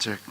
check.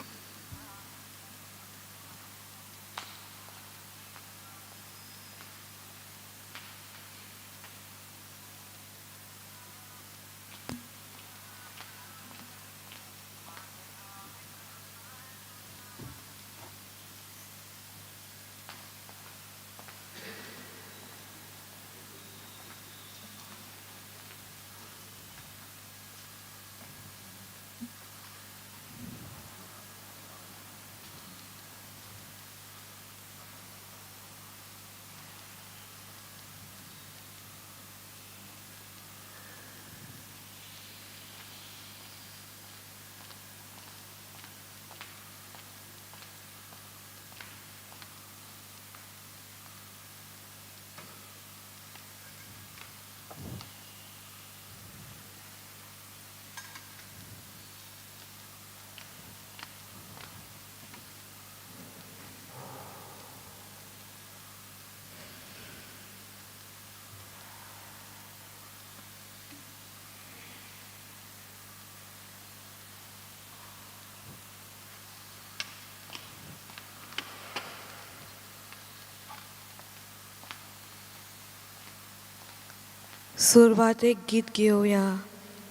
सुरुवात एक गीत घेऊया.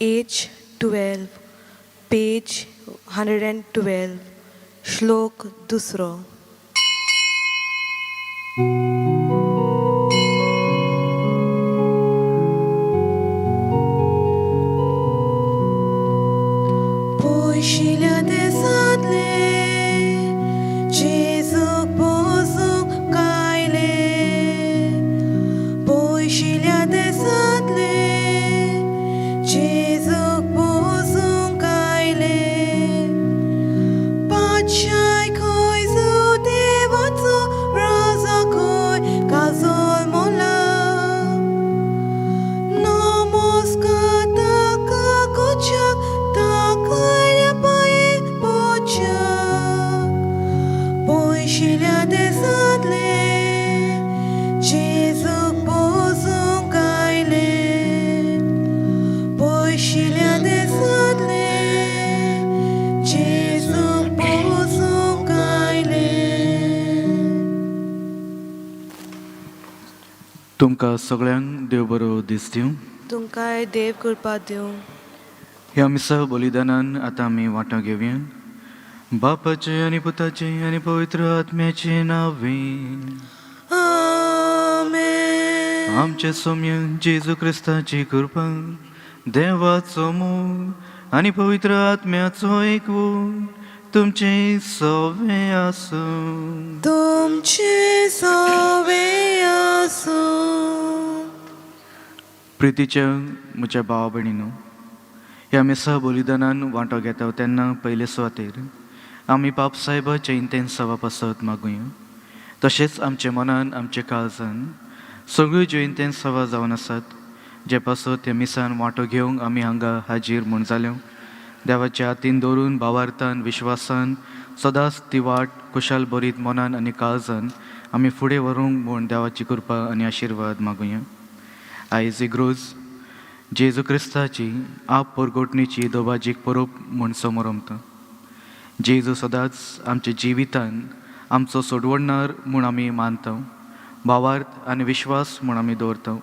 H12, पेज 112, श्लोक 2. पयशिल्या देसांतले जेजूक पोसूंक कायले, पयशिल्या देसांतले जेजूक पोसूंक कायले. पातशाय खंय जो देवाचो राजा खंय काजोल मोला, नमस्कार ताका कोच्याक ताकयल्या पांये पोच्याक. पयशिल्या देसांतले जेजूक पोसूंक कायले, पयशिल्या देसांतले जेजूक पोसूंक कायले. तुमकां सगळ्यांक देव बरो दीस दिवं. तुमकांय देव कृपा दिवं. ह्या मिसा बलिदानान आतां आमी वांटो घेवया. बापाचे आनी पुताचे आनी पवित्र आत्म्याचे नांवें. आमेन. आमचे सौम्य जेजू क्रिस्ताची कृपा, देवाचो मोग आनी पवित्र आत्म्याचो एकवट तुमचे सवे आसूं. तुमचे सवे आसूं. प्रितीच्या म्हज्या भावा भयणीनो, ह्या मिसा बलिदानान वांटो घेता तेन्ना पयले सुवातेर आमी बापसाहेब जयंतेन सवा पासत मागुया. तशेंच आमच्या मनान आमच्या काळजान सगळ्यो जयंतेन सवा जावन आसात, जे पासत ह्या मिसान वांटो घेवंक आमी हांगा हाजीर म्हूण जाल्यो. देवाच्या हातीन दवरून भावार्थान विश्वासान सदांच ती वाट खुशाल बरीत मनान आनी काळजान आमी फुडें व्हरूंक म्हूण देवाची कृपा आनी आशिर्वाद मागुया. आयज इग्रोज जेजू क्रिस्ताची आप परगोटणेची दोबाजीक परब म्हूण समोर आमता. जेजू सदांच आमच्या जिवितान आमचो सोडवडणार म्हूण आमी मानता, भावार्थ आनी विश्वास म्हूण आमी दवरता.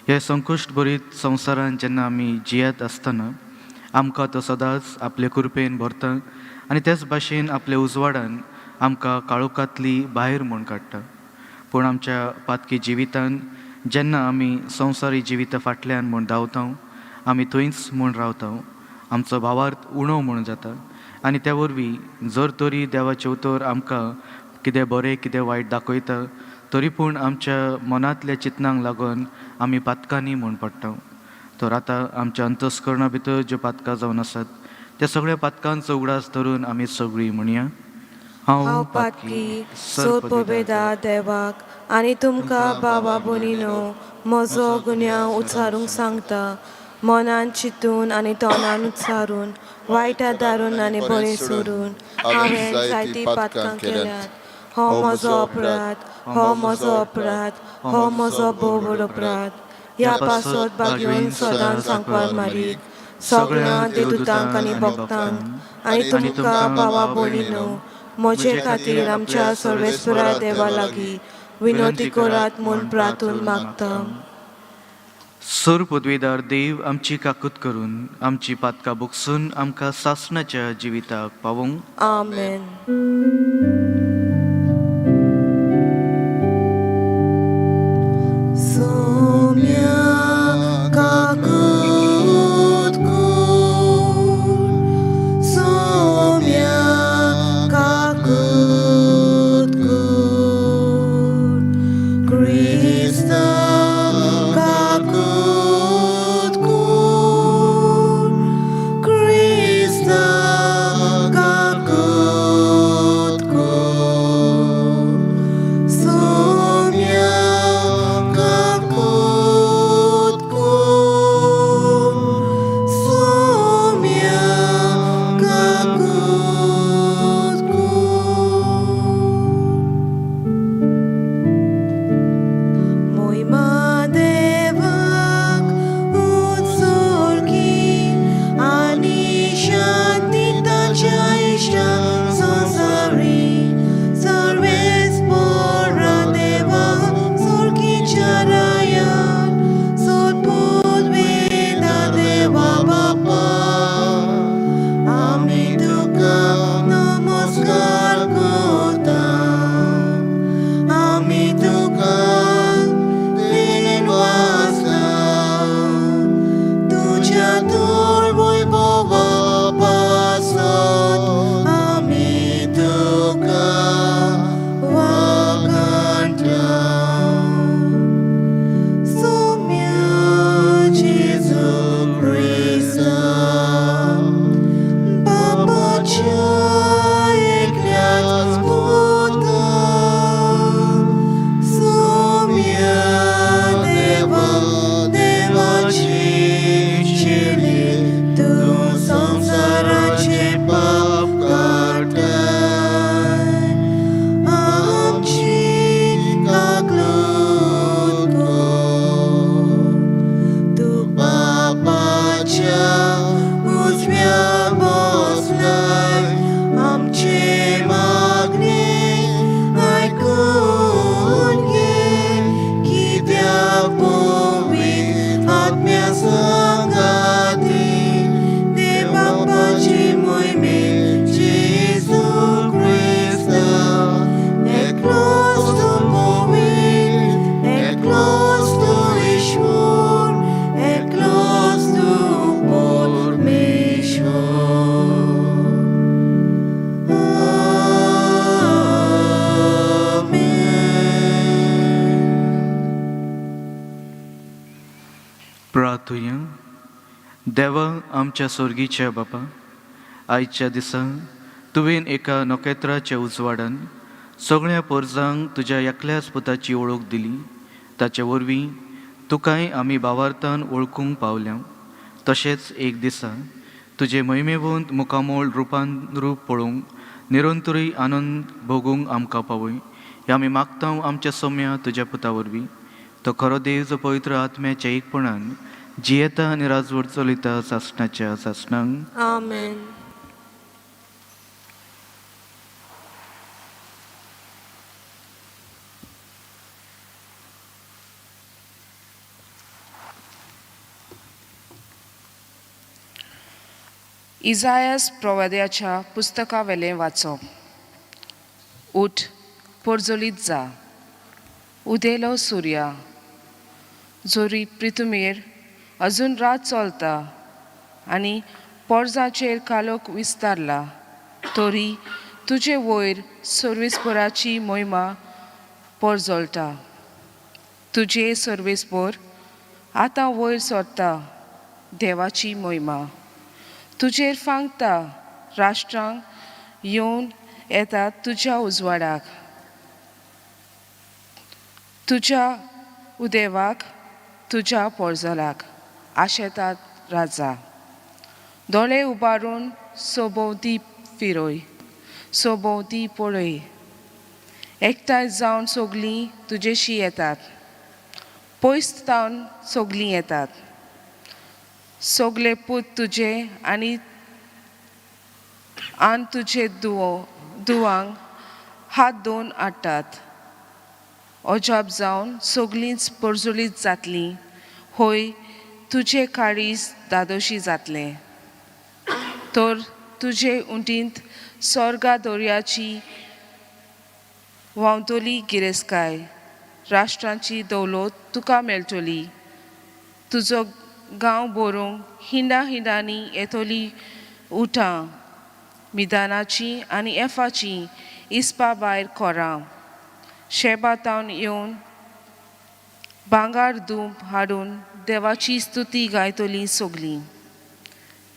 हे संकुश्ट भरीत संवसारान जेन्ना आमी जियेत आसतना आमकां तो सदांच आपले कृपेन भरता आनी तेच भाशेन आपल्या उजवाडान आमकां काळोखांतली भायर म्हूण काडटा. पूण आमच्या पातकी जिवितान जेन्ना आमी संवसारी जिविता फाटल्यान म्हूण धांवता, आमी थंयच म्हूण रावता, आमचो भावार्थ उणो म्हूण जाता. आनी त्या वरवीं जर तरी देवाचे उतर आमकां कितें बरें कितें वायट दाखयता, तरी पूण आमच्या मनांतल्या चिंतनांक लागून आमी पातकांनी म्हूण पडटा. तर आतां आमच्या अंतस्करणा भितर ज्यो पातकां जावन आसात त्या सगळ्या पातकांचो उगडास धरून आमी सगळीं म्हणया. हांव पातकी सोदपोबेदा देवाक आनी तुमकां बाबा भयणीनो म्हजो गुन्यांव उच्चारूंक सांगता. मनान चिंतून आनी तोंडान उच्चारून, वायटा दारून आनी बरें सोडून हांवें जायतीं पातकां केल्यात. हो म्हजो अपराध, हो म्हजो अपराध, हो म्हजो भोव व्हड अपराध. ह्या पासत बागेवन सदांच सांकवार मारीक. सगळ्या देवदूतांक आनी भक्तांक आनी तुमकां भावा भयणीनो म्हजे खातीर आमच्या सर्वेस्परा देवा लागीं विनंती करात म्हूण प्रार्थून मागता. सोर पदवीदार देव आमची काकूत करून आमची पातकां बुकसून आमकां सासणाच्या जिविताक पावोंक. आमेन. सोम्या काकूत कोर, सोम्या काकूत कोर, क्रिस्ता काकूत कोर, क्रिस्ता काकूत कोर, सोम्या काकूत कोर, सोम्या काकूत कोर. मोहिमा देवाक उत्सर्गी आनी शांती ताच्या इश्टा संसारी सर्वेस्परा देवा सर्गीच्या रायान सोदपूत वेदा देवा बापा आमी तुका नमस्कार करता. आमी तुका लेन वाजता तुझ्या तोर वैभवा पासत आमी तुका वागणटा. सोम्या जेजू क्रिस्ता बापाच्या एकल्याच पुता, सोम्या देवा देवाची शेली तूं संसाराचे पाप काडटाय. आमची काकूत कोर, तूं बापाच्या उजव्या बसलाय. आमचे मागणे आयकून घे, कित्याक पवित्र आत्म्या संगाती देव बापाचे मोहिमेंत जेजू क्रिस्ता एकलोच तूं पवित्र, एकलोच तूं ईश्वर, एकलोच तूं परमेश्वर. प्रार्थुया. देवा आमच्या सोर्गीच्या बापा, आयच्या दिसा तुवें एका नोकेत्राच्या उजवाडान सगळ्या पोरजांक तुज्या एकल्याच पुताची ओळख दिली. ताचे वरवीं तुकाय आमी भावार्थान वळखूंक पावल्या. तशेंच एक दिसा तुजे महिमेवंत मुखामोळ रूप पळोवंक निरंतरूय आनंद भोगूंक आमकां पावय. हे आमी मागता आमच्या सोम्या तुज्या पुता वरवीं. तो खरो देव जो पवित्र आत्म्याच्या एकपणान जियेता आनी राजवट चलयता सासणाच्या सासणांक. आमेन. इजायास प्रवाद्याच्या पुस्तका वेलें वाचप. उठ, पोरजोलीत जा, उदेलो सुर्या, जोरी पृथ्वीर अजून रात चलता आनी पोरजाचेर कालोख विस्तारला, तोरी तुजे वयर सर्वेस्पराची मोहिमा पोरजोलता. तुजे सर्वेस्पर आतां वयर सरता देवाची मोहिमा. तुजेर फांगता राष्ट्रांक येवन येतात तुज्या उजवाडाक. तुज्या उदेवाक तुज्या पोरजोलाक आशेतात राजा. दोळे उबारून सोबोवती फिरोय, सोबोवती पळय. एकठांय जावन सोगलीं तुजेशी येतात, पयस जावन सोगलीं येतात. सोगले पूत तुजे आनी तुजे दुवांक हात दोन आडटात. अजाप जावन सोगलींच परजुलीत जातलीं. होय, तुजे काळीज दादोशी जातलें. तर तुजे उंटींत स्वर्गा दोर्याची व्हांवतली गिरेस्काय. राष्ट्रांची दौलत तुका मेळटली. तुजो गांव भरूंक हिंडांनी येतली उठां, मिदानाची आनी एफाची इस्पा भायर कोरां. शेबातावन येवन भांगार धूप हाडून देवाची स्तुती गायतलीं सोगलीं.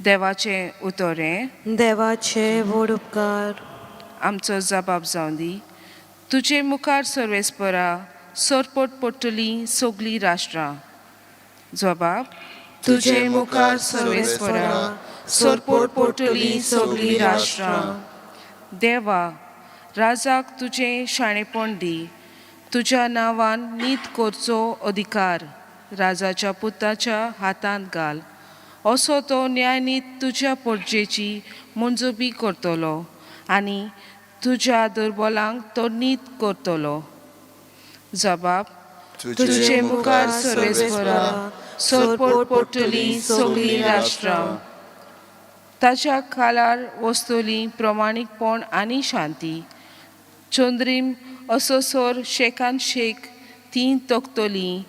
देवाचें उतोरें. देवाचे व्हड उपकार. आमचो जबाब जावन दी. तुजे मुखार सर्वेस्परा सोरपोट पडटलीं सोगलीं राष्ट्रां. जबाब. तुजे मुखार सर्वेस्परा सोरपोट पडटलीं सोगलीं राष्ट्रां. देवा, राजाक तुजें शाणेपण दी. तुज्या नांवान नीत करचो अधिकार राजाच्या पुताच्या हातांत घाल. असो तो न्यायनीत तुज्या परजेची मंजुबी करतलो आनी तुज्या दुर्बलांक तो नीत करतलो. जबाब. तुजे मुखार सर्वेस्परा सोरपोट पडटलीं सोगलीं राष्ट्रां. ताच्या खालार वस्तुलीं प्रमाणीकपण आनी शांती. चंद्रीम असो सोर शेकान शेक तीं तोखतलीं.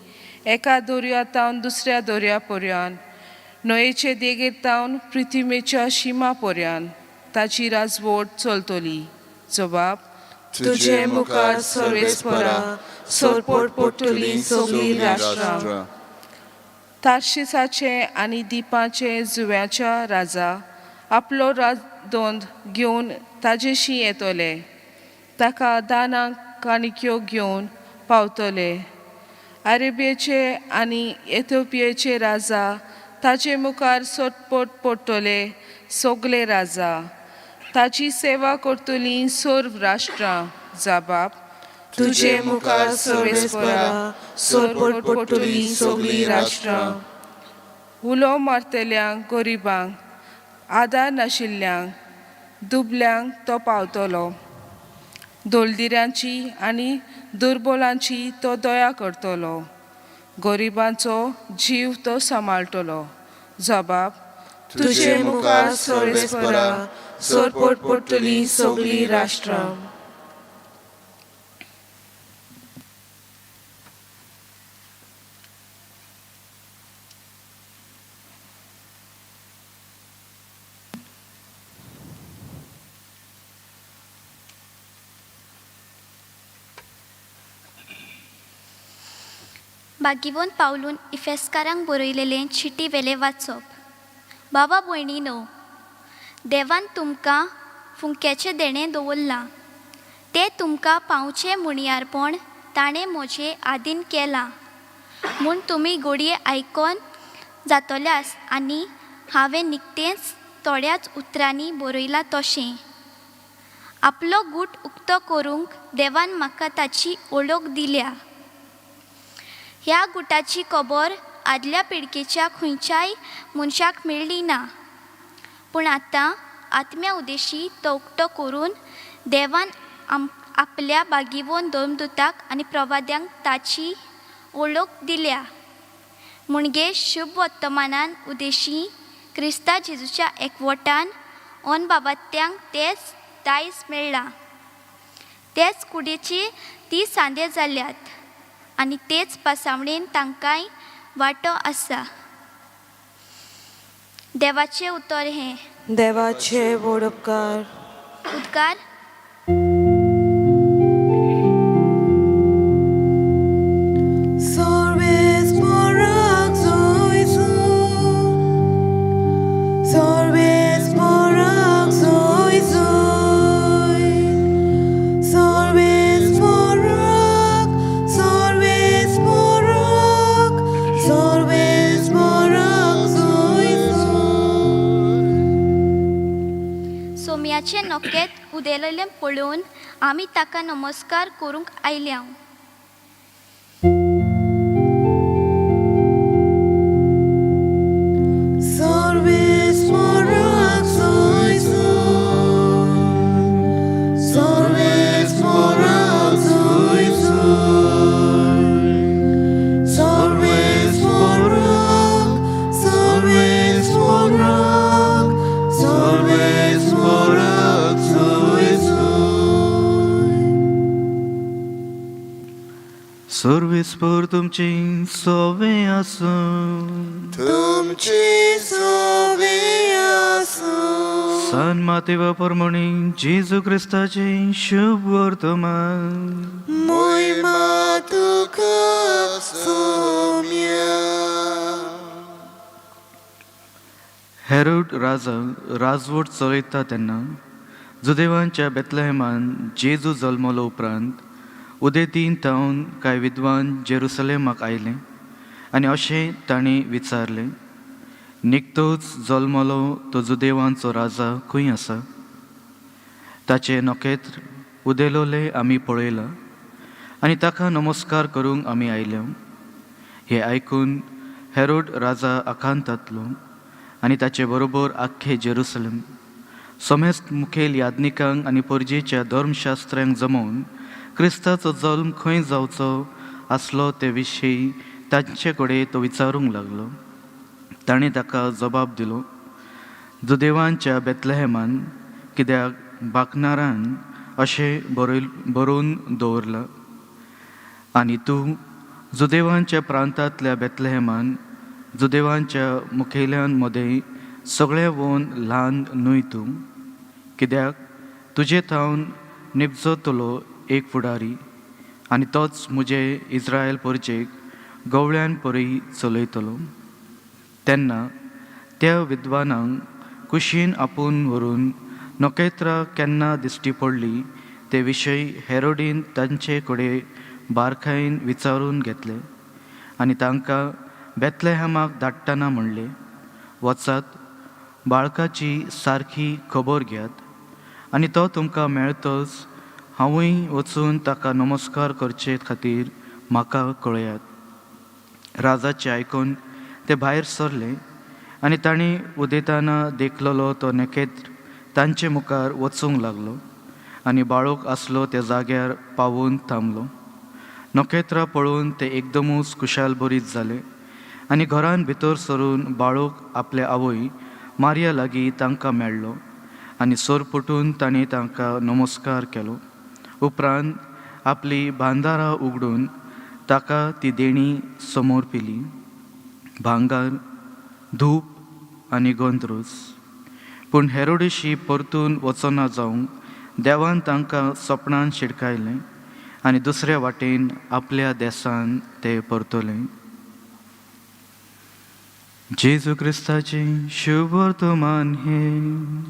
एका दर्यातावन दुसऱ्या दर्या पर्यान, न्हंयेचे देगेर तावन पृथ्वीच्या शिमा पर्यान ताची राजवट चलतली. जबाब. तुजे मुखार सर्वेस्परा सोरपोट पडटलीं सोगलीं राष्ट्रां. तार्शिसाचे आनी दिपाचे जुव्याच्या राजा आपलो राजदोंद घेवन ताजेशी येतले. ताका दानांक काणक्यो घेवन पावतले. अरेबियाचे आनी इथिओपियाचे राजा ताचे मुखार सोटपोट पडटले सोगले राजा. ताची सेवा करतलीं सोर्व राष्ट्रां. जबाब. तुजे मुखार सर्वेस्परा सोरपोट पडटलीं सोगलीं राष्ट्रां. उलो मारतल्यांक गरिबांक, आदार नाशिल्ल्यांक, दुबल्यांक तो पावतलो. दोलदिऱ्यांची आनी दुर्बलांची तो दया करतलो. गरिबांचो जीव तो सांबाळटलो. जबाब. तुजे मुखार सर्वेस्परा सोरपोट पडटलीं सोगलीं राष्ट्रां. बागिवोन पावलून इफेस्कारांक बरयलेलें चिटी वेले वाचप. बाबा भयणीनो, देवान तुमकां फुंक्याचें देणें दवरलां. तें तुमकां पावचें म्हणयारपण ताणें म्हजें आदीन केलां म्हूण तुमी घडये आयकोन जातल्यास आनी हांवें निकतेंच थोड्याच उतरांनी बरयलां तशें. आपलो गूट उक्तो करूंक देवान म्हाका ताची ओळख दिल्या. ह्या गुटाची खबर आदल्या पिळगेच्या खंयच्याय मनशाक मेळ्ळी ना. पूण आतां आत्म्या उदेशी तो उक्तो करून देवान आपल्या बागिवोन धर्मदुताक आनी प्रवाद्यांक ताची ओळख दिल्या. म्हणजे शुभ वर्तमानान उदेशी क्रिस्ता जेजूच्या एकवटान अनबाबात्यांक तेच दायज मेळ्ळां. तेच कुडीची ती सांदे जाल्यात आनी तेच पासावणेन तांकांय वांटो आसा. देवाचें उतर हें. देवाचे व्हड उपकार. उद्गार. सोम्याचे नोकेत उदेलेलें पळोवन आमी ताका नमस्कार करूंक आयल्या. सवेस्पर तुमची सोवे आसूं तुमची सोवे आसूं सान मातेवा परमणी जेजू क्रिस्ताचे शुभ वर्तमान मोहिमा तुका सौम्या हेरोड राजा राजवट चलयता तेन्ना जुदेवांच्या बेतलेहेमान जेजू जल्मलो उपरांत उदेतीन तावन कांय विद्वान जेरुसलेमाक आयले आनी अशें तांणी विचारलें, निकतोच जल्मलो तो जुदेवांचो राजा खंय आसा? ताचें नखेत्र उदेलोले आमी पळयलां आनी ताका नमस्कार करूंक आमी आयल्यो. हें आयकून हेरोड राजा आकांतातलो आनी ताचे बरोबर आख्खे जेरुसलेम समेस्त मुखेल याज्ञिकांक आनी परजेच्या धर्मशास्त्र्यांक जमोवन क्रिस्ताचो जल्म खंय जावचो आसलो ते विशीं तांचे कडेन तो विचारूंक लागलो. ताणें ताका जबाब दिलो, जुदेवांच्या बेतलेहेमान, कित्याक बाकनारान अशें बरोवन दवरलां. आनी तूं जुदेवांच्या प्रांतांतल्या बेतलेहेमान जुदेवांच्या मुखेल्यां मदें सगळे वोन ल्हान न्हय तूं, कित्याक तुजे थावन निपजतलो एक फुडारी आनी तोच म्हजे इस्रायल परजेक गवळ्यान परी चलयतलो. तेन्ना त्या विद्वानांक कुशीन आपूण व्हरून नखेत्रां केन्ना दिश्टी पडली ते विशयी हेरोडीन तांचे कडेन बारकायेन विचारून घेतले आनी तांकां बेतलेहेमाक धाडटना म्हणलें, वचात, बाळकाची सारकी खबर घेयात आनी तो तुमकां मेळटच हांवूय वचून ताका नमस्कार करचे खातीर म्हाका कळयात. राजाचें आयकून ते भायर सरले आनी तांणी उदेताना देखलेलो तो नखेत्र तांचे मुखार वचूंक लागलो आनी बाळूक आसलो त्या जाग्यार पावून थांबलो. नखेत्रां पळोवन ते एकदमूच कुशाल बरीत जाले आनी घरान भितर सरून बाळूक आपल्या आवय मारिया लागीं तांकां मेळ्ळो आनी सोरपटून तांणी तांकां नमस्कार केलो. उपरांत आपली भांडारां उगडून ताका ती देणी समोर पिली, भांगर, धूप आनी गंधरूस. पूण हेरोडेशी परतून वचना जावंक देवान तांकां सपनान शिडकायलें आनी दुसऱ्या वाटेन आपल्या देसान ते परतले. जेजू क्रिस्ताचें शुभ वर्तमान हे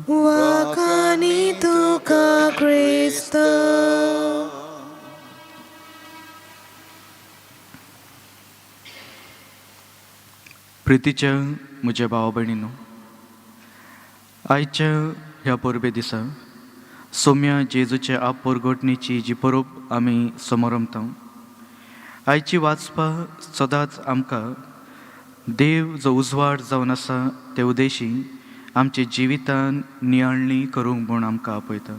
वाखाणी तुका क्रिस्त. प्रितीच्या म्हज्या भावा भयणीनो, आयच्या ह्या परबे दिसा सौम्या जेजूच्या आप परगटणेची जी परब आमी समोरमता, आयची वाचपा सदांच आमकां देव जो उजवाड जावन आसा ते उद्देशी आमचे जिवितान नियाळणी करूंक म्हूण आमकां आपयता.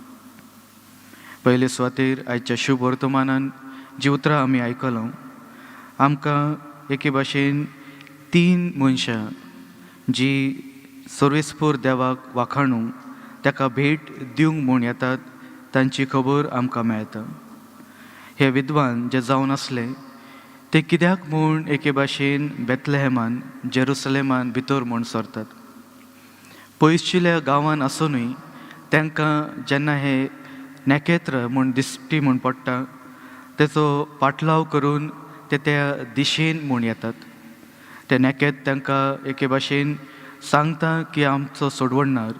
पयले सुवातेर आयच्या शुभ वर्तमानान जी उतरां आमी आयकलां, आमकां एके भाशेन 3 मनशां जी सर्वेस्पर देवाक वाखाणूंक ताका भेट दिवंक म्हूण येतात तांची खबर आमकां मेळटा. हे विद्वान जे जावन आसले ते कित्याक म्हूण एके भाशेन बेतलेहेमान जेरुसलेमान भितर म्हूण सरतात. पयसचिल्या गांवांत आसुनूय तांकां जेन्ना हे नखेत्र म्हूण दिश्टी म्हूण पडटा तेचो पाटलाव करून ते त्या दिशेन म्हूण येतात. ते नखेत्र तांकां एके भाशेन सांगता की आमचो सोडवणणार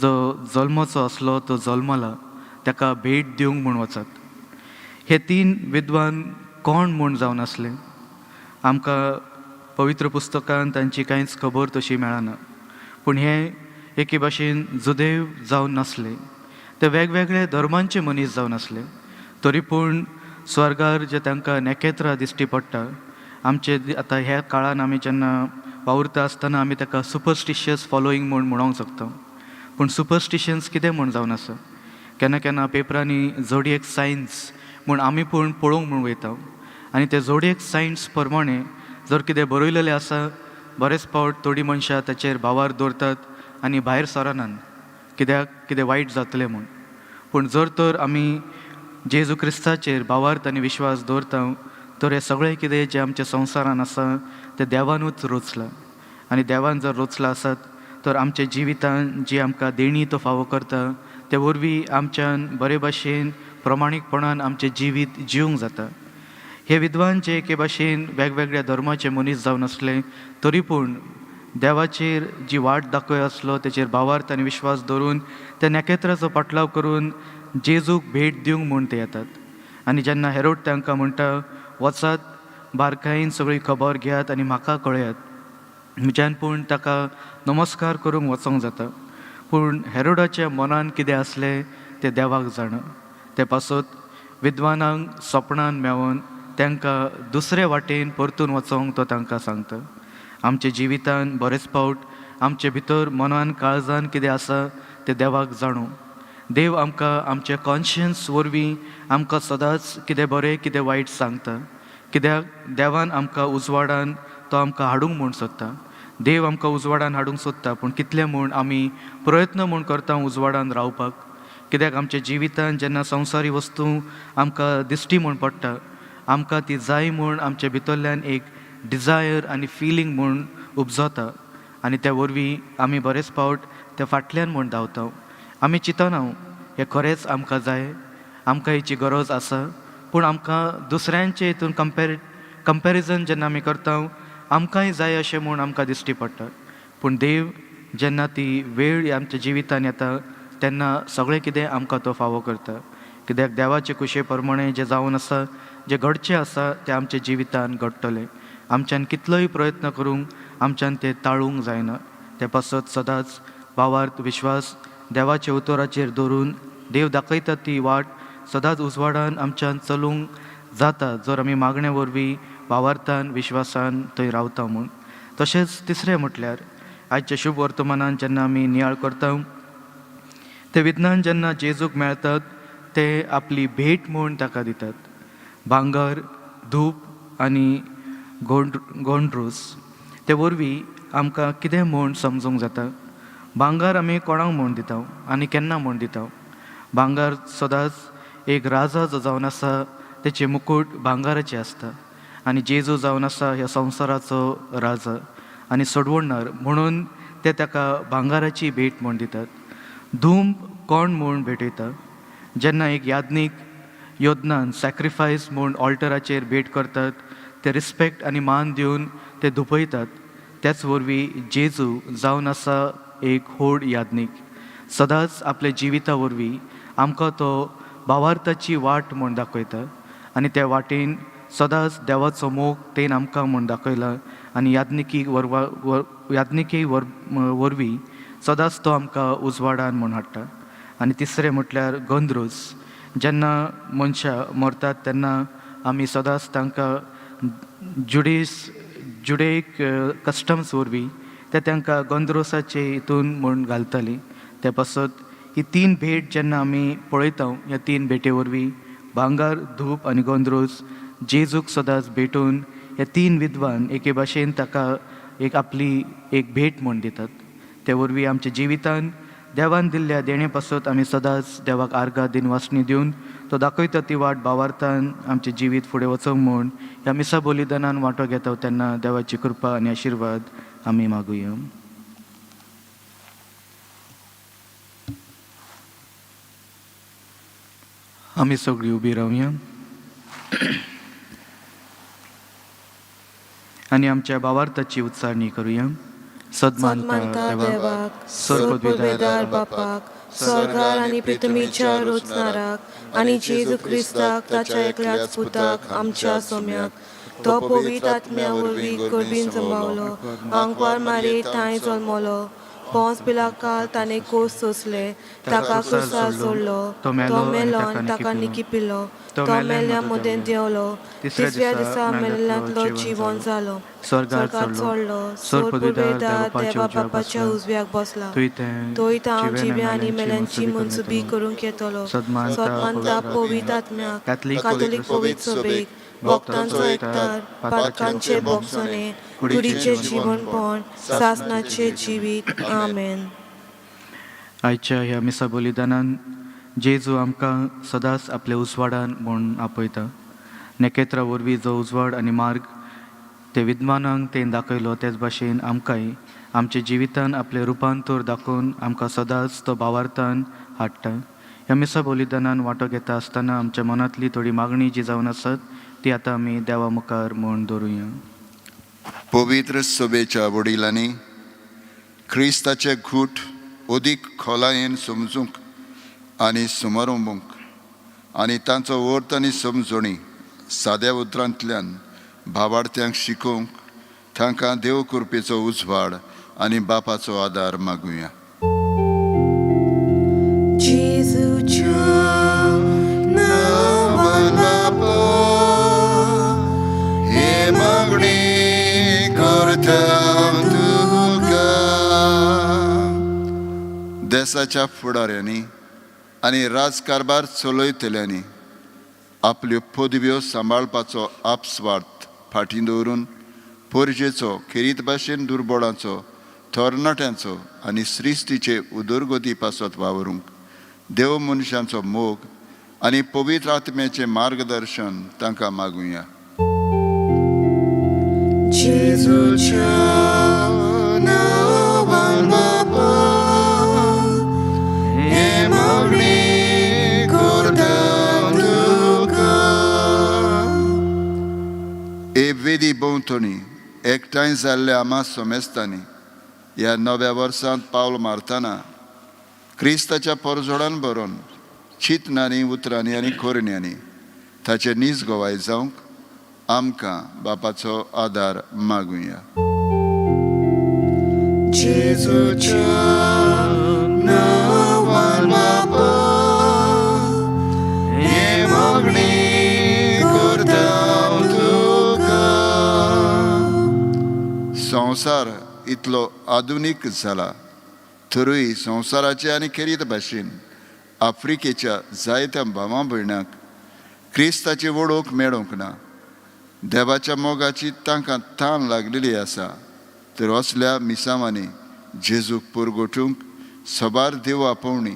जो जल्माचो आसलो तो जल्मला, ताका भेट दिवंक म्हूण वचात. हे 3 विद्वान कोण म्हूण जावन आसले आमकां पवित्र पुस्तकांत तांची कांयच खबर तशी मेळना. पूण हे एके भाशेन जुदेव जावन नासले, ते वेगवेगळे धर्मांचे मनीस जावन आसले. तरी पूण स्वर्गार जे तांकां नखेत्रां दिश्टी पडटा, आमचे आतां ह्या काळान आमी जेन्ना वावुरता आसतना आमी ताका सुपरस्टिशियस फॉलोईंग म्हूण म्हणूंक शकता. पूण सुपरस्टिशन्स कितें म्हूण जावन आसा, केन्ना केन्ना पेपरांनी झोडिएक सायन्स म्हूण आमी पूण पळोवंक म्हूण वयता आनी ते झोडिएक सायन्स प्रमाणे जर कितें बरयलेलें आसा, बरेच फावट थोडीं मनशां ताचेर भावार दवरतात आनी भायर सरानात कित्याक कितें वायट जातलें म्हूण. पूण जर तर आमी जेजू क्रिस्ताचेर भावार्थ आनी विश्वास दवरता तर हे सगळें कितें जें आमच्या संवसारान आसा तें देवानूच रचलां. आनी देवान जर रचलां आसत तर आमच्या जिवितान जी आमकां देणी तो फावो करता ते वरवीं आमच्यान बरे भाशेन प्रमाणीकपणान आमचें जिवीत जिवंक जाता. हे विद्वान जे एके भाशेन वेगवेगळ्या धर्माचे मनीस जावन आसले तरी पूण देवाचेर जी वाट दाखय आसलो तेचेर भावार्थ आनी विश्वास दवरून त्या नखेत्राचो पाटलाव करून जेजूक भेट दिवंक म्हूण ते येतात. आनी जेन्ना हेरोड तांकां म्हणटा वचात बारकायेन सगळी खबर घेयात आनी म्हाका कळयात, म्हज्यान पूण ताका नमस्कार करूंक वचोंक जाता. पूण हेरोडाच्या मनान कितें आसलें तें देवाक जाणा. ते पासत विद्वानांक सपनान मेळोन तांकां दुसरे वाटेन परतून वचोंक तो तांकां सांगता. आमच्या जिवितान बरेच फावट आमचे भितर मनान काळजान कितें आसा तें देवाक जाणू. देव आमकां आमच्या कॉन्शियन्स वरवीं आमकां सदांच कितें बरें कितें वायट सांगता. कित्याक देवान आमकां उजवाडान तो आमकां हाडूंक म्हूण सोदता. देव आमकां उजवाडान हाडूंक सोदता पूण कितले म्हूण आमी प्रयत्न म्हूण करता उजवाडान रावपाक. कित्याक आमच्या जिवितान जेन्ना संवसारी वस्तू आमकां दिश्टी म्हूण पडटा आमकां ती जाय म्हूण आमच्या भितरल्यान एक डिझायर आनी फिलींग म्हूण उपजता आनी त्या वरवीं आमी बरेच फावट त्या फाटल्यान म्हूण धांवता. आमी चिंतना हें खरेंच आमकां जाय, आमकां हेची गरज आसा. पूण आमकां दुसऱ्यांचे हितून कंपॅरिजन जेन्ना आमी करता आमकांय जाय अशें म्हूण आमकां दिश्टी पडटा. पूण देव जेन्ना ती वेळ आमच्या जिवितान येता तेन्ना सगळें कितें आमकां तो फावो करता. कित्याक देवाचे कुशे प्रमाणे जें जावन आसा जें घडचें आसा तें आमच्या जिवितान घडटलें. आमच्यान कितलोय प्रयत्न करूंक आमच्यान तें टाळूंक जायना. ते पासत सदांच भावार्थ विश्वास देवाच्या उतोराचेर दवरून देव दाखयता ती वाट सदांच उजवाडान आमच्यान चलूंक जाता जर आमी मागणे वरवीं भावार्थान विश्वासान थंय रावता म्हूण. तशेंच तिसरें म्हटल्यार आयच्या शुभ वर्तमानान जेन्ना आमी नियाळ करता ते विद्वान जेन्ना जेजूक मेळतात ते आपली भेट म्हूण ताका दितात. भांगर, धूप आनी गोंडरूस ते वरवीं आमकां कितें म्हूण समजूंक जाता. भांगर आमी कोणाक म्हूण दिता आनी केन्ना म्हूण दिता. भांगर सदांच एक राजा जो जावन आसा तेचे मुकूट भांगाराचें आसता आनी जेजू जावन आसा ह्या संवसाराचो राजा आनी सोडवणणार म्हणून ते ताका भांगाराची भेट म्हूण दितात. धूप कोण म्हूण भेटयता. जेन्ना एक यादनीक योद्धनान सॅक्रिफायस म्हूण ऑल्टराचेर भेट करतात ते रिस्पेक्ट आनी मान दिवन ते धुपयतात. त्याच वरवीं जेजू जावन आसा एक व्हड यादनीक. सदांच आपल्या जिविता वरवीं आमकां तो भावार्थाची वाट म्हूण दाखयता आनी त्या वाटेन सदांच देवाचो मोग तेन आमकां म्हूण दाखयला आनी यादनिके वरवीं सदांच तो आमकां उजवाडान म्हूण हाडटा. आनी तिसरें म्हटल्यार गोंदरूस. जेन्ना मनशां मरतात तेन्ना आमी सदांच तांकां जुडेक कस्टम्स वरवीं ते तांकां गोंदरोसाचे हितून म्हूण घालतालीं. ते पासत ही तीन भेट जेन्ना आमी पळयता ह्या तीन भेटे वरवीं भांगर, धूप आनी गोंदरोस जेजूक सदांच भेटून हे तीन विद्वान एके भाशेन ताका एक आपली एक भेट म्हूण दितात. ते वरवीं आमच्या जिवितान देवान दिल्ल्या देणे पासत आमी सदांच देवाक आर्गां दिन वासणी दिवन तो दाखयता ती वाट भावार्थान आमचें जिवीत फुडें वचोंक म्हूण ह्या मिसा बलिदानान वांटो घेता तेन्ना देवाची कृपा आनी आशिर्वाद आमी मागुया. आमी सगळीं उबी रावया आनी आमच्या भावार्थाची उच्चारणी करुया. सन्मानता देवाक, सर्वपदवेदार बापाक, स्वर्गार आनी पृथ्वीच्या रचणाराक आनी जेजू क्रिस्ताक ताच्या एकल्याच पुताक आमच्या सोम्याक तो पवित्र आत्म्या वरवीं गरबीन जमावलो, आंकवार मारी तांय जल्मलो, पोंस पिलाकाल ताणें कोस सोंसले, ताका क्रुसार जोडलो, तो मेलो आनी ताका निकिपिल्लो, तो मेल्ल्या मदें देंवलो, तिसऱ्या दिसा मेल्ल्यांतलो जिवंत जालो, स्वर्गार चडलो, सर्वपदवेदार देवा बापाच्या उजव्याक बसला, तोय हांव जिव्या आनी मेल्यांची मनसुबी करूंक येतलो. सन्मानता पवित्र आत्म्याक, कातोलीक पवित्र सभेक, भक्तांचो एकठार, पातकांचे भोगसणे, कुडीचे जीवनपण, सासणाचे जिवीत. आमेन. आयच्या ह्या मिसा बलिदानान जेजू आमकां सदांच आपल्या उजवाडान म्हूण आपयता. नखेत्रा वरवीं जो उजवाड आनी मार्ग ते विद्वानांक तें दाखयलो तेच भाशेन आमकांय आमच्या जिवितान आपले रुपांतर दाखोवन आमकां सदांच तो भावार्थान हाडटा. ह्या मिसा बलिदानान वांटो घेता आसतना आमच्या मनांतली थोडी मागणी जी जावन आसत ती आतां आमी देवा मुखार म्हूण दवरुया. पवित्र सभेच्या वडिलांनी क्रिस्ताचे घूट अदीक खोलायेन समजूंक आनी समारोंबूंक आनी तांचो अर्थ आनी समजणी साद्या उतरांतल्यान भावार्थ्यांक शिकोवंक तांकां देव कृपेचो उजवाड आनी बापाचो आदार मागुया. जेजूच्या नांवान बापा हे मागणी करता तुका. देशाच्या फुडाऱ्यांनी आनी राजकारभार चलयतल्यांनी आपल्यो पदव्यो सांबाळपाचो आपस्वार्थ फाटीं दवरून पोरजेचो खेरीत भाशेन दुर्बळांचो थोरणाट्यांचो आनी सृश्टीचे उदरगती पासत वावरूंक देव मनशांचो मोग आनी पवित्र आत्म्याचें मार्गदर्शन तांकां मागुया. जेजूच्या नांवान बापा हे मागणी करता तुका. हे वेदी भोंवतणी एकठांय जाल्ल्या आमा सोमेस्तांनी ह्या नव्या वर्सांत पावल मारतना क्रिस्ताच्या परजोडान बरोवन चिंतनांनी उतरांनी आनी खोरण्यांनी ताचे नीज गोवाय जावंक आमकां बापाचो आदार मागुया. जेजूच्या नांवान बापा हे मागणी करता तुका. संवसार इतलो आधुनीक जाला तरूय संवसाराचे आनी खेरीत भाशेन आफ्रिकेच्या जायत्या भावां भयणांक क्रिस्ताची वळख मेळोंक ना. देवाच्या मोगाची तांकां ताण लागलेली आसा तर असल्या मिसांवांनी जेजूक पुरगोटूंक सबार देव आपोवणी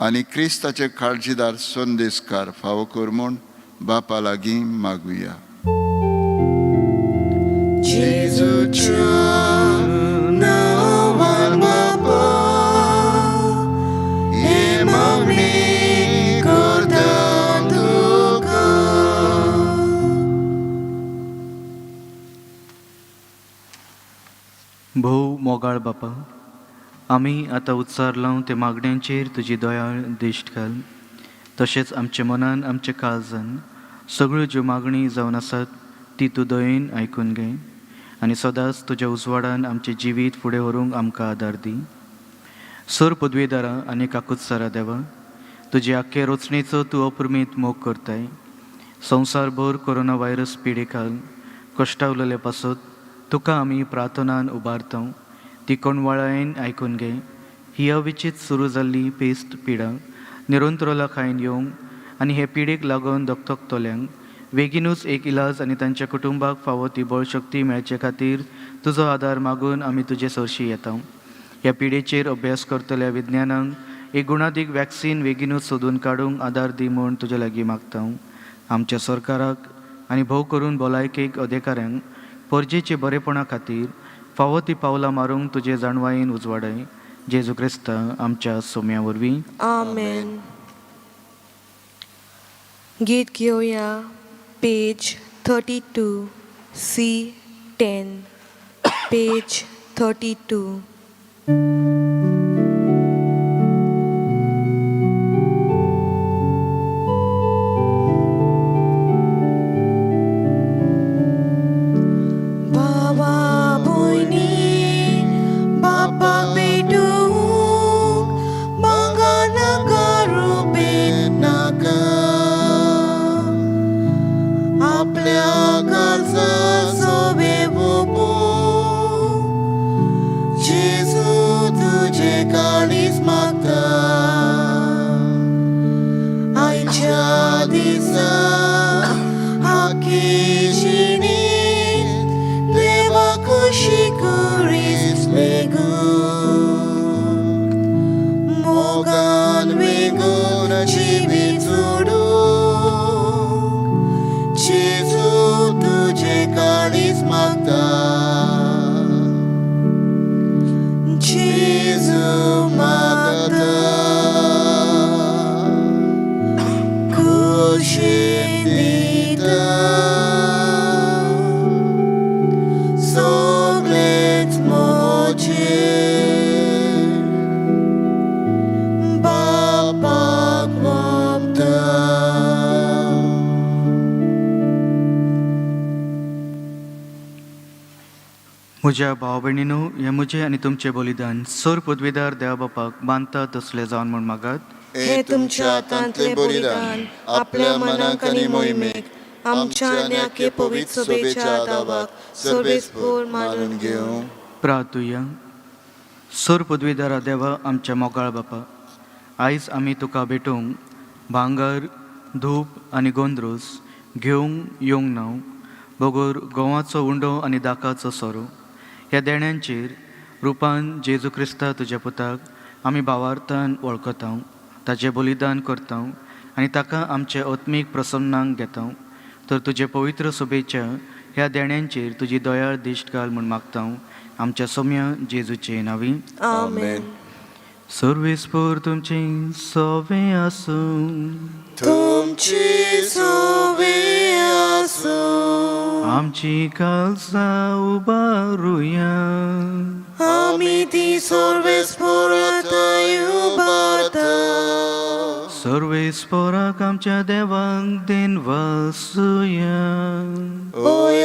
आनी क्रिस्ताचे काळजीदार संदेशकार फावो कर म्हूण बापा लागीं मागुया. जेजूच्या नांवान बापा हे मागणी करता तुका. भोव मोगाळ बापा, आमी आतां उत्सार लावन ते मागण्यांचेर तुजी दयाळ दिश्ट घाल. तशेंच आमच्या मनान आमच्या काळजान सगळ्यो ज्यो मागणी जावन आसात ती तूं दयेन आयकून घे आनी सदांच तुज्या उजवाडान आमचें जिवीत फुडें व्हरूंक आमकां आदार दी. सर पदवीदारा आनी काकुत्सारा देवा, तुजे आख्खे रचणेचो तूं अप्रमीत मोग करताय. संवसारभर कोरोना व्हायरस पिडेखाल कश्टावलेले पासत तुका आमी प्रार्थनान उबारतां. ती कोणवाळायेन आयकून घे. ही अविचित सुरू जाल्ली पेस्त पिडा निरंतरला खायन येवंक आनी हे पिडेक लागून दगदगतल्यांक बेगीनूच एक इलाज आनी तांच्या कुटुंबाक फावो ती बळशक्ती मेळचे खातीर तुजो आदार मागून आमी तुजे सरशी येता. ह्या पिडेचेर अभ्यास करतल्या विज्ञानांक एक गुणादीक वॅक्सीन बेगीनूच सोदून काडूंक आदार दी म्हूण तुजे लागीं मागता. आमच्या सरकाराक आनी भोव करून भलायकेक अधिकाऱ्यांक परजेचे बरेपणा खातीर फावो ती पावलां मारूंक तुजे जाणवायेन उजवाडाय. जेजू क्रिस्ता आमच्या सोम्या वरवीं. आमेन. गीत घेवया पेज 32 C10 पेज 32. बाबा भयणी बापाक भेटूंक बांगा नाका रुपेन नाका. आपल्या काळजा सोबे भोगूंक जेजू म्हज्या भाव भयणीनो, हें म्हजें आनी तुमचें बलिदान सर पदवीदार देवा बापाक बांदता तसलें जावन म्हूण मागात. हे तुमच्या हातांतले बलिदान आपल्या मनाक आनी मोहिमेक आमच्या आनी पवित्र सभेच्या दावाक सर्वेस्पोर मानून घेवं. प्रार्थुया. सर पदवीदारा देवा आमच्या मोगाळ बापा, आयज आमी तुका भेटोवंक भांगर, धूप आनी गोंदरोस घेवंक येवंक ना, बगोर गोवाचो उंडो आनी दाकाचो सोरो ह्या देण्यांचेर रुपान जेजू क्रिस्ता तुज्या पुताक आमी भावार्थान वळखता, ताचें बलिदान करता आनी ताका आमचे आत्मीक प्रसन्नांक घेता. तर तुजे पवित्र सभेच्या ह्या देण्यांचेर तुजी दयाळ दिश्ट घाल म्हूण मागता, आमच्या सोम्या जेजूचे नांवी. आमेन. सर्वेस्पोर तुमचे सवे आसूं, तुमची सोवे आसूं. आमची काळजां उबारुया, आमी ती सर्वेस्पोरांतय उबारता. सर्वेस्पोराक आमच्या देवाक देन वासुया.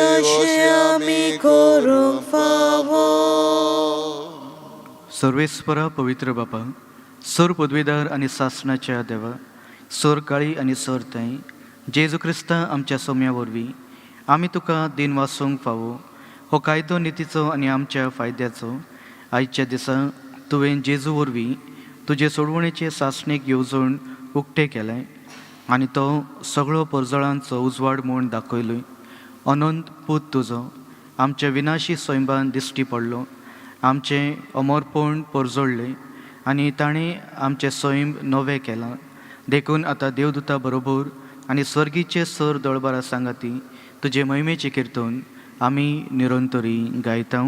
अशें आमी करूंक फावो. सर्वेस्परा पवित्र बापा, सर पदवीदार आनी सासणाच्या देवा, सर काळी आनी सर ताई जेजू क्रिस्ता आमच्या सोम्या वरवीं आमी तुका दिन वासूंक फावो. हो कायदो नितीचो आनी आमच्या फायद्याचो आयच्या दिसा तुवें जेजू वरवीं तुजे सोडवणेचे सासणेक येवजण उक्तें केलें आनी तो सगळो परजळांचो उजवाड म्हूण दाखयलोय. अनंत पूत तुजो आमच्या विनाशी सैबान दिश्टी पडलो, आमचें अमरपण परजोडलें आनी ताणें आमचें सैम नवें केलां. देखून आतां देवदूता बरोबर आनी सर्गीचे सर दळबारा सांगाती तुजे महिमेची किर्तन आमी निरंतरी गायता.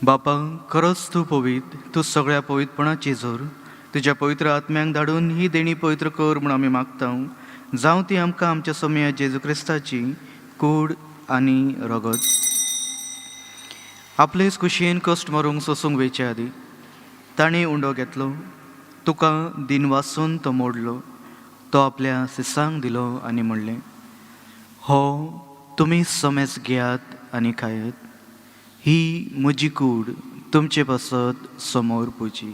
बापा, खरोच तूं पवित्र, तूं सगळ्या पवित्रपणाची जोर. तुज्या पवित्र आत्म्यांक धाडून ही देणी पवित्र कर म्हूण आमी मागता. जावं ती आमकां आमच्या सोम्या जेजू क्रिस्ताची कूड आनी रगत. आपलेच कुशीन कश्ट मारूंक सोसूंक वयचे आदी ताणें उंडो घेतलो, तुका दिन वासून तो मोडलो, तो आपल्या सिसांक दिलो आनी म्हणलें, हो तुमी समेज घेयात आनी खायत, ही म्हजी कूड तुमचे पासत समोर पुजी.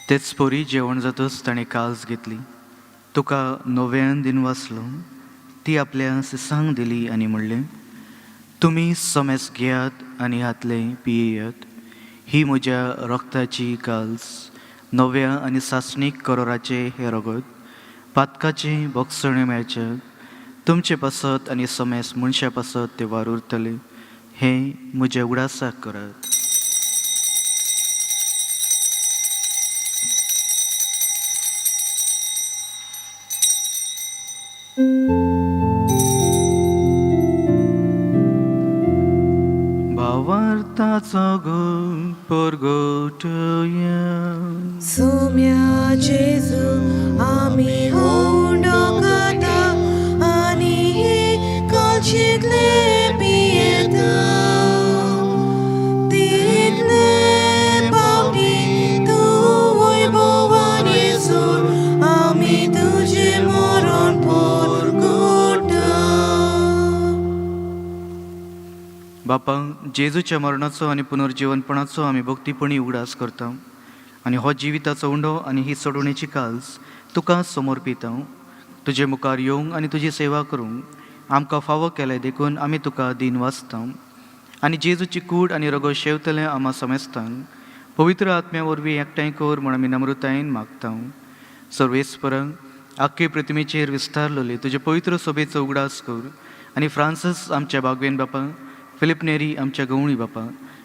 तेच पोरी जेवण जातच ताणें काल्स घेतली, तुका नव्यान दिन वाचलो, ती आपल्या सिसांक दिली आनी म्हणलें, तुमी समेज घेयात आनी हातले पियेयात, ही म्हज्या रक्ताची काल्स, नव्या आनी सासणीक करोराचे हे रगत, पातकाचे बोगसणे मेळचे, तुमचे पासत आनी समेस मनशा पासत ते वार उरतले, हें म्हज्या उडासाक करात. भावार्थाचो परगोटया. सोम्या जेजू आमी हुंडो खाता आनी हे काळशीतले पियेता, तितले पावटी तूं वैभवान येसून आमी तुजें मरण बापा, जेजूच्या मरणाचो आनी पुनर्जीवनपणाचो आमी भक्तीपणी उगडास करता आनी हो जिविताचो उंडो आनी ही सोडवणेची काल्स तुका समर्पिता. तुजे मुखार येवंक आनी तुजी सेवा करूंक आमकां फावो केले देखून आमी तुका दिन वाचता आनी जेजूची कूड आनी रगो शेवतले आमा समेस्तान पवित्र आत्म्या वरवीं एकठांय कर म्हूण आमी नम्रतायेन मागता. सर्वेस्परांक आख्खे पृथ्वीचेर विस्तारलोले तुजे पवित्र सभेचो उगडास कर आनी फ्रांसीस आमच्या बागवेन बापा, फिलिप नेरी आमच्या गवळी बापा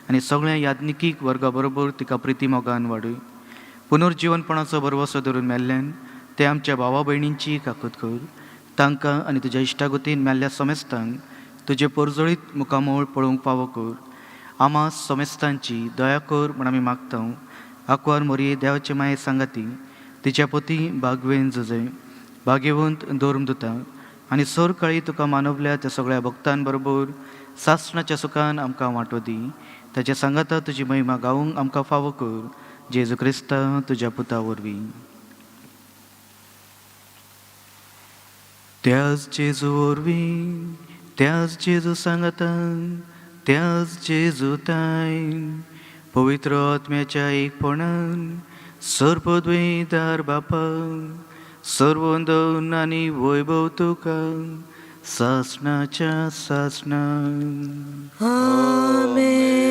आनी सगळ्या याज्ञिकीक वर्गा बरोबर तिका प्रिती मोगान वाडय. पुनर्जीवनपणाचो बरवसो धरून मेल्ल्यान ते आमच्या भावा भयणींची काकूत कर. तांकां आनी तुज्या इश्टागतीन मेल्ल्या समेस्तांक तुजे परजळीत मुखामोळ पळोवंक फावो कर. आमा समेस्तांची दया कर म्हूण आमी मागता. आंकवार मोरये देवाचे माये सांगाती, तिच्या पती बागवेन झुजय, भाग्यवंत धर्मदुता आनी सर काळी तुका मानवल्या त्या सगळ्या भक्तां बरोबर सासणाच्या सुखान आमकां वांटो दी. ताच्या सांगाता तुजी महिमा गावूंक आमकां फावो कर. जेजू क्रिस्ता तुज्या पुता वरवीं. त्याच जेजू वरवीं, त्याच जेजू सांगातान, त्याच जेजू तायन, पवित्र आत्म्याच्या एकपणान सर्पद्वैतार बापा, सर्वोंदन आनी वैभव तुका सासणाच्या सासणान. आमेन.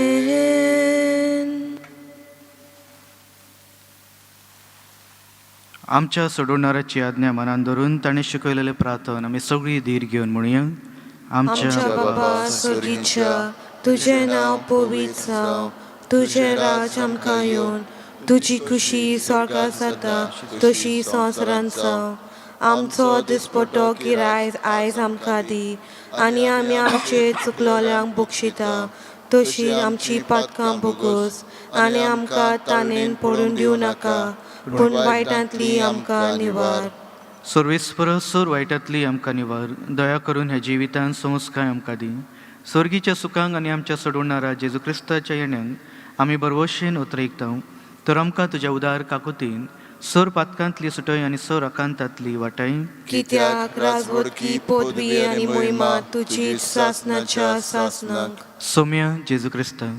आमच्या सोडवणाऱ्याची आज्ञा मनान धरून ताणें शिकयलेले प्रार्थना आमी सगळीं धीर घेवन म्हणया. आमच्या बाबा स्वर्गीच्या, तुझें नांव पवित्र जावं, तुझें राज आमकां येवन, तुजी खुशी स्वर्गांत जाता तशी संवसारांत जावं. आमचो दिसपटो गिराय आयज आमकां दी आनी आमी आमचे चुकलोल्यांक बक्षिता तशी आमची पातकां भोगोस आनी आमकां ताणेन पडून दिवं नाका, पूण वायटांतली आमकां निवार. सर्वेस्पर सर वायटांतली आमकां निवार. दया करून ह्या जिवितांत संस्कार आमकां दी. स्वर्गीच्या सुखांक आनी आमच्या सोडवणारा जेजू क्रिस्ताच्या येण्याक आमी बरवशेन उतरयता. तर आमकां तुज्या उदार काकुतीन सर पातकांतली सुटय आनी सर आकांतांतली वाटाय. कित्याक राजवडकी पदवी आनी मोहिमा तुजी सासणाच्या सासणांक. सौम्या जेजू क्रिस्ता,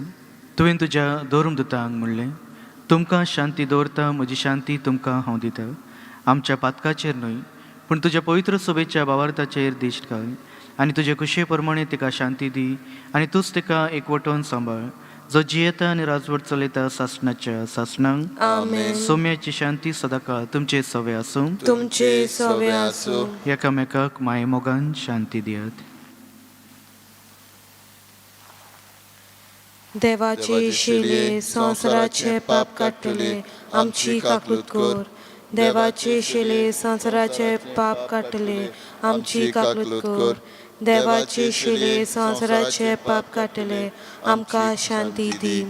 तुवें तुज्या धर्मदुतांक म्हणलें, तुमकां शांती दवरता, म्हजी शांती तुमकां हांव दिता. आमच्या पातकाचेर न्हय पूण तुज्या पवित्र सभेच्या भावार्थाचेर दिश्ट घाल आनी तुजे कुशे प्रमाणे तिका शांती दी आनी तूंच तिका एकवटोन सांबाळ, जो जियेता आनी राजवट चलयता सासणाच्या सासणांक. आमेन. सौम्याची शांती सदाकाळ तुमचे सवे आसूं. तुमचे सवे आसूं. एकामेकाक माये मोगान शांती दियात. देवाचे शेले संवसाराचे पाप काडटले आमची काकूत कर. देवाचे शेले संवसाराचे पाप काडटले आमची काकूत कर. देवाचे शेले संवसाराचे पाप काडटले आमकां शांती दी.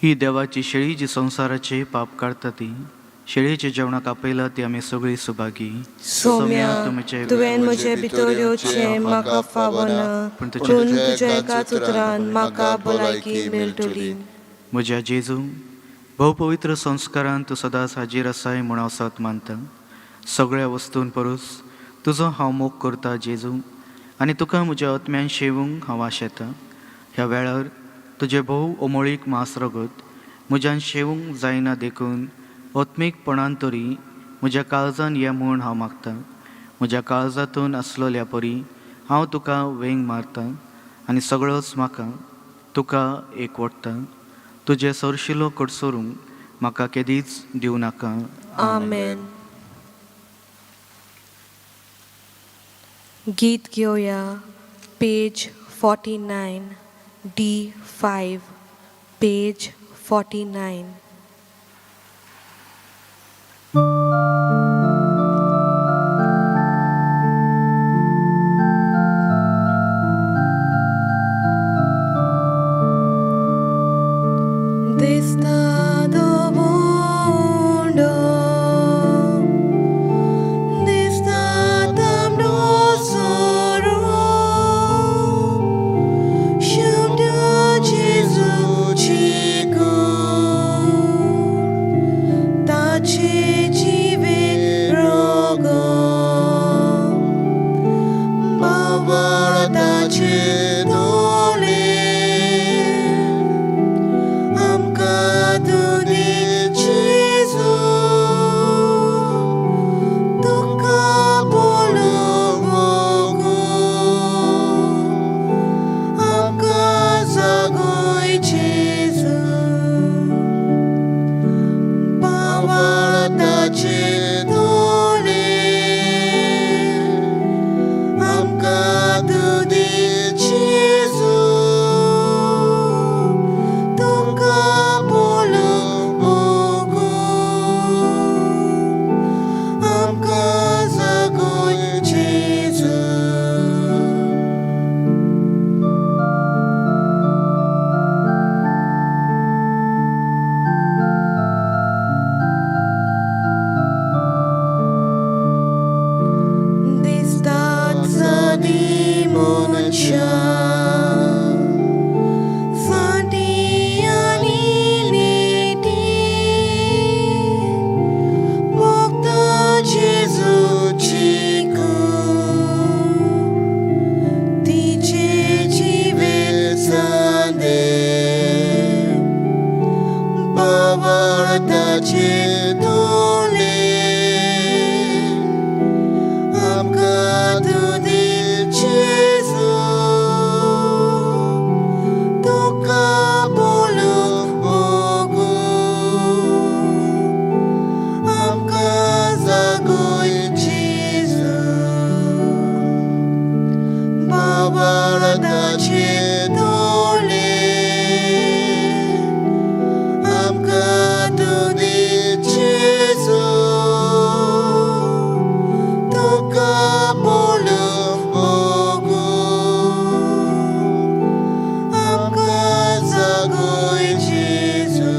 ही देवाची शेळी जी संसाराचे पाप काढता ती. शेळयेच्या जेवणाक आपयला ती आमी सगळीं सुभागी. सौम्या, तुवें म्हजे भितर येवचें म्हाका फावना, पूण तुज्या एकाच उतरान म्हाका भलायकी मेळटली. म्हज्या जेजू, भोव पवित्र संस्कारान तूं सदांच हाजीर आसाय म्हूण हांव सत मानता. सगळ्या वस्तून परस तुजो हांव मोग करता जेजू, आनी तुका म्हज्या आत्म्यान शेवूंक हांव आशेतां. ह्या वेळार तुजे भोव ओमळीक मास रगत म्हज्यान शेवूंक जायना देखून ओत्मीकपणान तरी म्हज्या काळजान ये म्हूण हांव मागतां. म्हज्या काळजांतून आसलोल्या परी हांव तुका वेंग मारतां आनी सगळोच म्हाका तुका एकवटता. तुजे सरशिलो कडसरूंक म्हाका केदीच दिवं नाका. आमेन. गीत घेवया. Page 49 D5, page 49. Dista do mundo, dista tam do soro, वताचे तोळे आमकां तूं दी जेजू तुका पळोवन मोगू आमकां जागोय जेजू.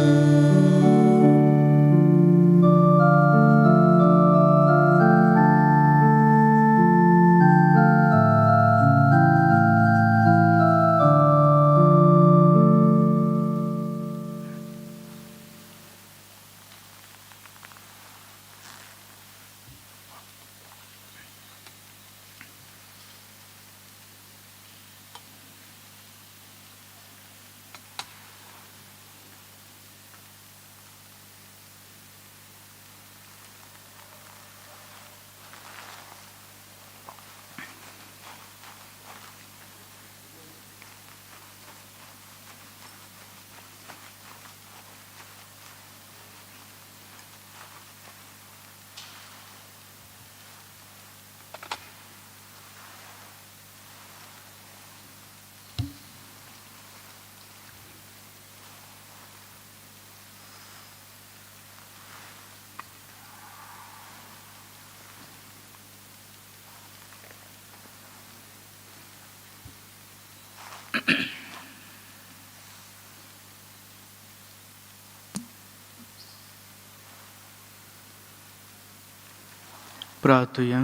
प्रार्थया.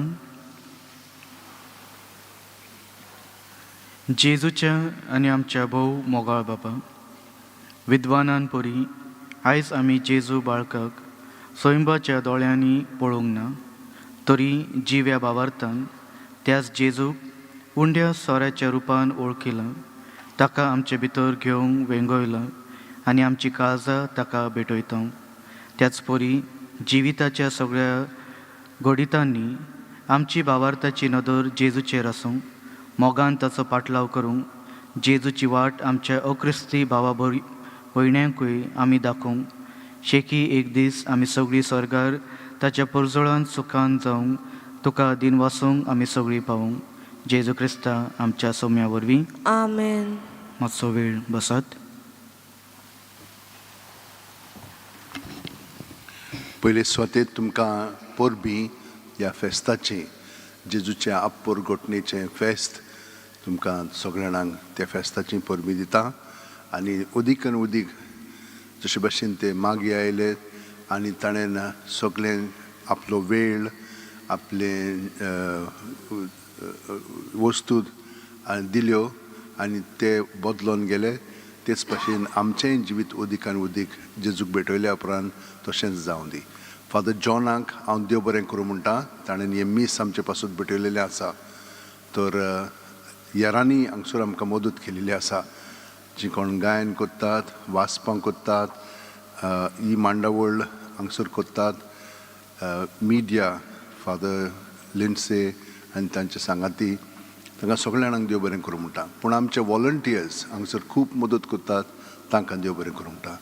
जेजूच्या आनी आमच्या भोव मोगाळ बाबा, विद्वानान परी आयज आमी जेजू बाळकाक स्वयंबाच्या दोळ्यांनी पळोवंक ना, तरी जिव्या भावार्थान त्याच जेजूक उंड्या सोऱ्याच्या रुपान वळखिलां, ताका आमचे भितर घेवंक वेंगयलां आनी आमची काळजां ताका भेटयता. त्याच परी जिविताच्या सगळ्या घडितांनी आमची भावार्थाची नदर जेजूचेर आसूं, मोगान ताचो पाटलाव करूंक, जेजूची वाट आमच्या अक्रिस्ती भावा भयण्यांकूय आमी दाखोवंक, शेकी एक दीस आमी सगळीं स्वर्गार ताच्या परजोळान सुखान जावंक, तुका दिन वासूंक आमी सगळीं पावूंक. जेजू क्रिस्ता आमच्या सौम्या वरवीं. आमेन. मातसो वेळ बसात. पयले स्वतेक तुमकां परबीं ह्या फेस्ताची, जेजूच्या आप्पोर घोटणेचें फेस्त, तुमकां सगळ्या जाणांक त्या फेस्ताची परबीं दिता. आनी उदीक उदीक जशे भाशेन ते मागी आयले आनी ताणें सगळें आपलो वेळ, आपले वस्तू दिल्यो आनी ते बदलोवन गेले. तेच भाशेन आमचेंय जिवीत उदिकान उदीक जेजूक भेटयल्या उपरांत तशेंच जावं दी. फादर जॉनाक हांव देव बरें करूं म्हणटा. ताणें हे मीस आमचे पासून भेटयलेलें आसा, तर येरांनी हांगसर आमकां मदत केलेली आसा. जी कोण गायन कोत्तात, वाचपां कोत्तात, ही मांडावळ हांगसर कोत्तात, मिडिया, फादर लिंडसे आनी तांचे सांगाती, तांकां सगळ्या जाणांक देव बरें करूं म्हणटा. पूण आमचे वॉलंटियर्स हांगसर खूब मदत कोत्तात, तांकां देव बरें करूं म्हणटा.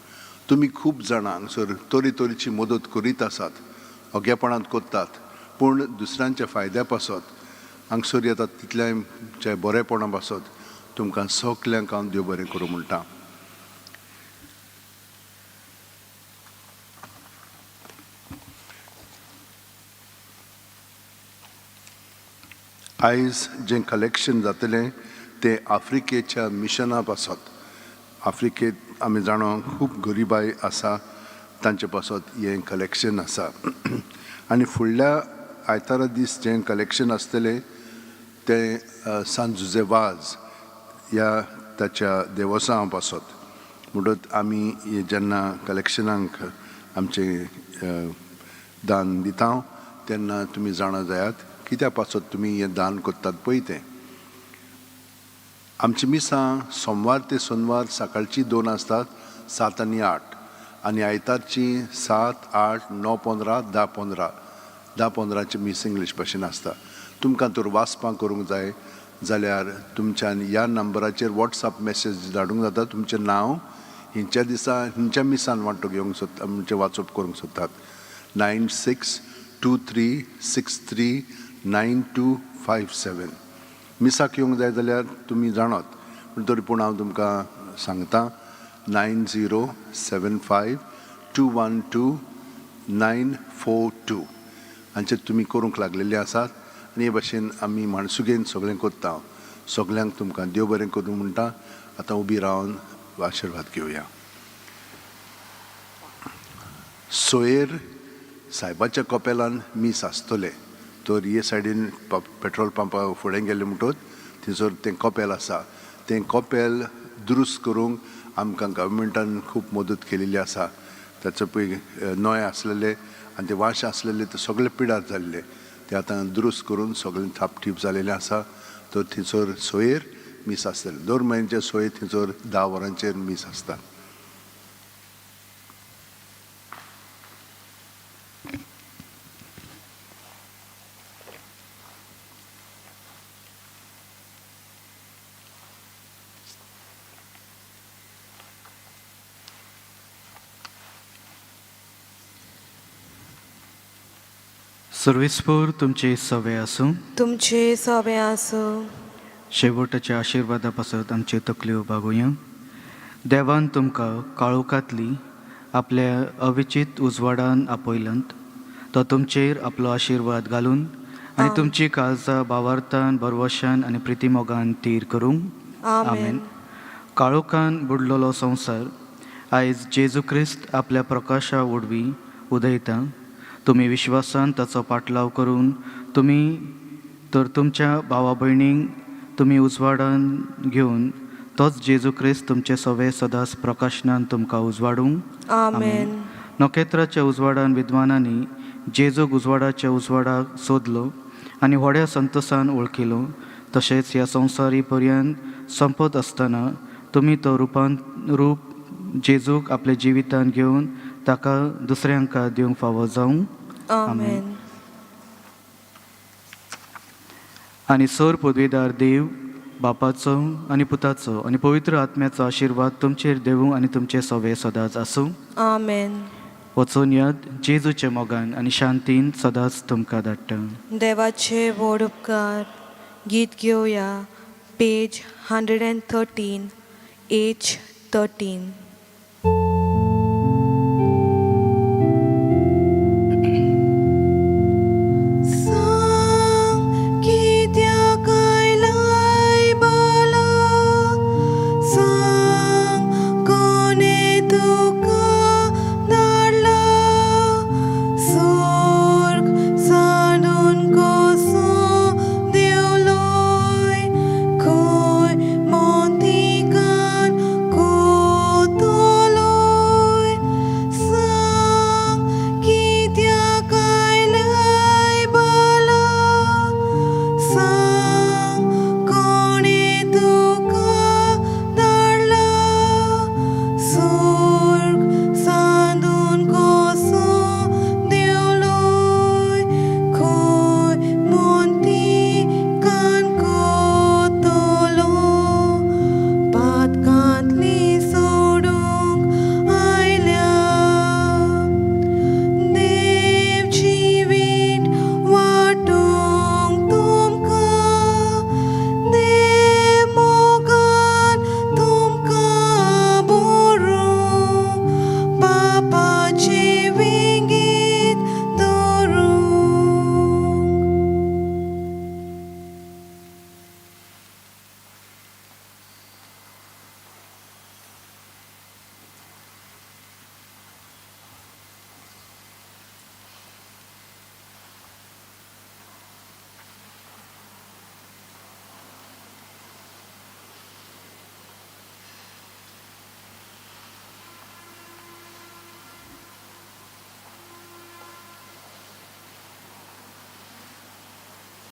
तुमी खूब जाणां हांगसर तरेची मदत करीत आसात, ओग्यापणांत कोत्तात, पूण दुसऱ्यांच्या फायद्या पासत हांगसर येतात तितल्याचे बरेपणा पासत तुमकां सगल्यांक हांव देव बरें करूं म्हणटा. आयज जें कलेक्शन जातलें तें आफ्रिकेच्या मिशना पासत. आफ्रिकेंत आमी जाणो खूब गरिबाय आसा, तांचे पासत हें कलेक्शन आसा. आनी फुडल्या आयतारा दीस जें कलेक्शन आसतलें तें सान जुजेवाज ह्या ताच्या देवस्थाना पासत. म्हणटच आमी जेन्ना कलेक्शनाक आमचें दान दिता तेन्ना तुमी जाणा जायात कित्या पासत तुमी हें दान कोत्तात पळय तें. आमची मिसां सोमवार ते सोनवार सकाळची 2 आसतात, 7 आनी 8, आनी आयतारची 7, 8, 9, 15, 10, 15, 10, 15ची मीस इंग्लीश भाशेन आसता. तुमकां तर वाचपां करूंक जाय जाल्यार तुमच्यान ह्या नंबराचेर वॉट्सॅप मॅसेज धाडूंक जाता. तुमचें नांव हिंच्या दिसा हिंच्या मिसान वांटो घेवंक सोदता, म्हणजे वाचप करूंक सोदतात. 9623639257 मिसाक येवंक जाय जाल्यार तुमी जाणात, पूण तरी पूण हांव तुमकां सांगता 9075212942 हांचेर तुमी करूंक लागलेले आसात. आनी हे भाशेन आमी माणसुगेन सगळें कोत्ता. सगल्यांक तुमकां देव बरें करूं म्हणटा. आतां उबी रावन आशिर्वाद घेवया. सोयेर सायबाच्या कपेलान मीस आसतले, तर हे सायडीन पेट्रोल पंपा फुडें गेले म्हणटच थंयसर तें कपेल आसा. तें कपेल दुरुस्त करूंक आमकां गव्हर्मेंटान खूब मदत केलेली आसा. ताचो पळय नोय आसलेले आनी ते वाश आसलेले ते सगळे पिड्यार जाल्ले, ते आतां दुरुस्त करून सगळें थापठीप जालेलें आसा. तर थंयसर सोयेर मीस आसतले. दर म्हयन्याचे सोय थंयसर 10 वरांचेर मीस आसता. सर्वेस्पोर तुमचे सवे आसूं. तुमचे सवे आसूं. शेवटाच्या आशिर्वादा पासत आमचे तकल्यो बागोया. देवान तुमकां काळोखांतली आपल्या अविचित उजवाडान आपयलांत. तो तुमचेर आपलो आशिर्वाद घालून आनी तुमची काळजां भावार्थान बरवशान आनी प्रितीमोगान तीर करूंक. आमेन. काळोखान बुडलेलो संवसार आयज जेजू क्रिस्त आपल्या प्रकाशा वडवी उदयता. तुमी विश्वासान ताचो पाटलाव करून तुमच्या भावा भयणींक तुमी उजवाडान घेवन तोच जेजू क्रिस्त तुमचे सवे सदांच प्रकाशनान तुमकां उजवाडूंक. आमेन. नखेत्राच्या उजवाडान विद्वानांनी जेजूक उजवाडाच्या उजवाडाक सोदलो आनी व्हड्या संतोसान वळखिलो. तशेंच ह्या संवसारी पर्यंत संपत आसतना तुमी तो रूप जेजूक आपल्या जिवितान घेवन ताका दुसऱ्यांक दिवंक फावो जावंक. आमेन. आनी सर पदवीदार देव बापाचो आनी पुताचो आनी पवित्र आत्म्याचो आशिर्वाद तुमचेर देवूं आनी तुमचे सवे सदांच आसूं. आमेन. वचून याद जेजूचे मोगान आनी शांतीन सदांच तुमकां धाडटा. देवाचे व्हड उपकार. गीत घेवया. पेज 113 एज 13.